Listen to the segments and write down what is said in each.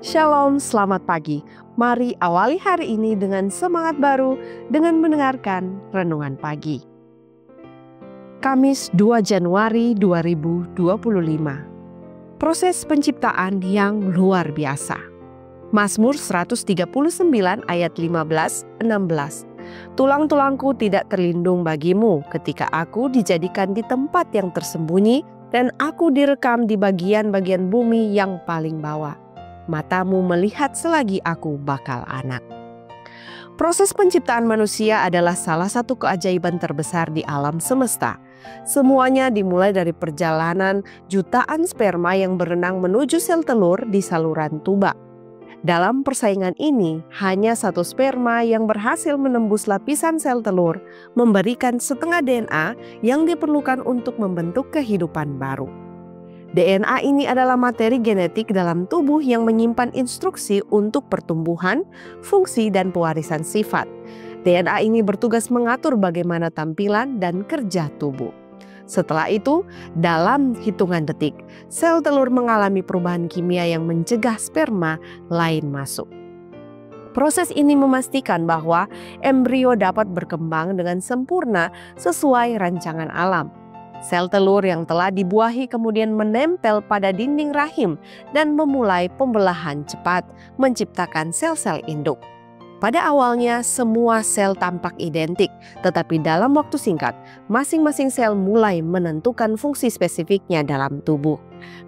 Shalom, selamat pagi. Mari awali hari ini dengan semangat baru dengan mendengarkan Renungan Pagi. Kamis 2 Januari 2025. Proses penciptaan yang luar biasa. Mazmur 139 ayat 15-16. Tulang-tulangku tidak terlindung bagimu ketika aku dijadikan di tempat yang tersembunyi dan aku direkam di bagian-bagian bumi yang paling bawah. Matamu melihat selagi aku bakal anak. Proses penciptaan manusia adalah salah satu keajaiban terbesar di alam semesta. Semuanya dimulai dari perjalanan jutaan sperma yang berenang menuju sel telur di saluran tuba. Dalam persaingan ini, hanya satu sperma yang berhasil menembus lapisan sel telur memberikan setengah DNA yang diperlukan untuk membentuk kehidupan baru. DNA ini adalah materi genetik dalam tubuh yang menyimpan instruksi untuk pertumbuhan, fungsi, dan pewarisan sifat. DNA ini bertugas mengatur bagaimana tampilan dan kerja tubuh. Setelah itu, dalam hitungan detik, sel telur mengalami perubahan kimia yang mencegah sperma lain masuk. Proses ini memastikan bahwa embrio dapat berkembang dengan sempurna sesuai rancangan alam. Sel telur yang telah dibuahi kemudian menempel pada dinding rahim dan memulai pembelahan cepat, menciptakan sel-sel induk. Pada awalnya semua sel tampak identik, tetapi dalam waktu singkat, masing-masing sel mulai menentukan fungsi spesifiknya dalam tubuh.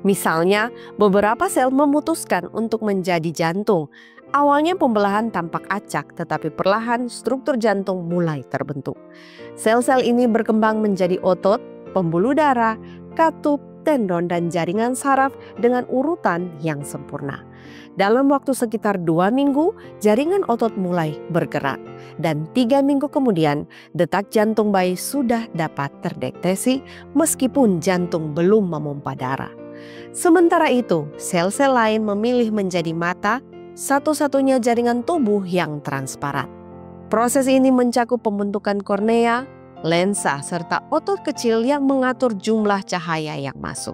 Misalnya, beberapa sel memutuskan untuk menjadi jantung. Awalnya pembelahan tampak acak, tetapi perlahan struktur jantung mulai terbentuk. Sel-sel ini berkembang menjadi otot, pembuluh darah, katup, tendon, dan jaringan saraf dengan urutan yang sempurna. Dalam waktu sekitar 2 minggu, jaringan otot mulai bergerak. Dan 3 minggu kemudian, detak jantung bayi sudah dapat terdeteksi meskipun jantung belum memompa darah. Sementara itu, sel-sel lain memilih menjadi mata, satu-satunya jaringan tubuh yang transparan. Proses ini mencakup pembentukan kornea, lensa, serta otot kecil yang mengatur jumlah cahaya yang masuk.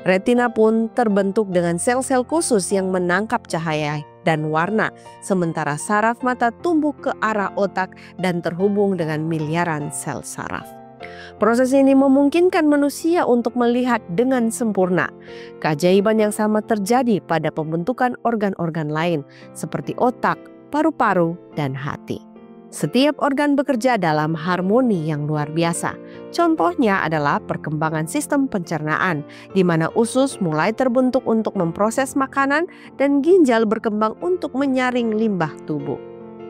Retina pun terbentuk dengan sel-sel khusus yang menangkap cahaya dan warna, sementara saraf mata tumbuh ke arah otak dan terhubung dengan miliaran sel saraf. Proses ini memungkinkan manusia untuk melihat dengan sempurna. Keajaiban yang sama terjadi pada pembentukan organ-organ lain seperti otak, paru-paru, dan hati. Setiap organ bekerja dalam harmoni yang luar biasa. Contohnya adalah perkembangan sistem pencernaan, di mana usus mulai terbentuk untuk memproses makanan dan ginjal berkembang untuk menyaring limbah tubuh.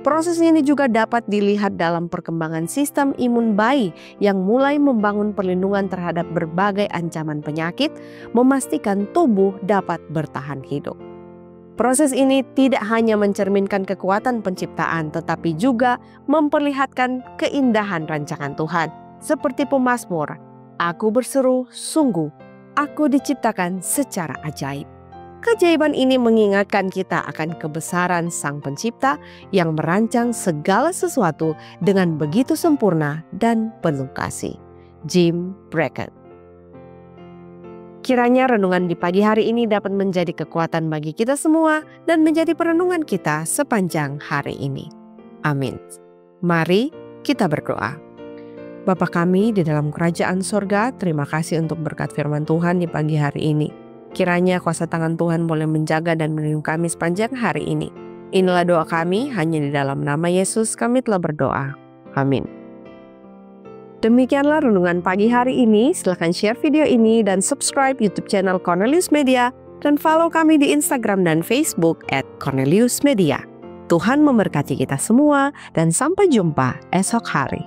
Proses ini juga dapat dilihat dalam perkembangan sistem imun bayi yang mulai membangun perlindungan terhadap berbagai ancaman penyakit, memastikan tubuh dapat bertahan hidup. Proses ini tidak hanya mencerminkan kekuatan penciptaan, tetapi juga memperlihatkan keindahan rancangan Tuhan. Seperti pemazmur, "Aku berseru, sungguh, aku diciptakan secara ajaib." Keajaiban ini mengingatkan kita akan kebesaran Sang Pencipta yang merancang segala sesuatu dengan begitu sempurna dan penuh kasih. Jim Brackett. Kiranya renungan di pagi hari ini dapat menjadi kekuatan bagi kita semua dan menjadi perenungan kita sepanjang hari ini. Amin. Mari kita berdoa. Bapa kami di dalam kerajaan sorga, terima kasih untuk berkat firman Tuhan di pagi hari ini. Kiranya kuasa tangan Tuhan boleh menjaga dan melindungi kami sepanjang hari ini. Inilah doa kami, hanya di dalam nama Yesus kami telah berdoa. Amin. Demikianlah renungan pagi hari ini. Silahkan share video ini dan subscribe YouTube channel Cornelius Media dan follow kami di Instagram dan Facebook @corneliusmedia. Tuhan memberkati kita semua dan sampai jumpa esok hari.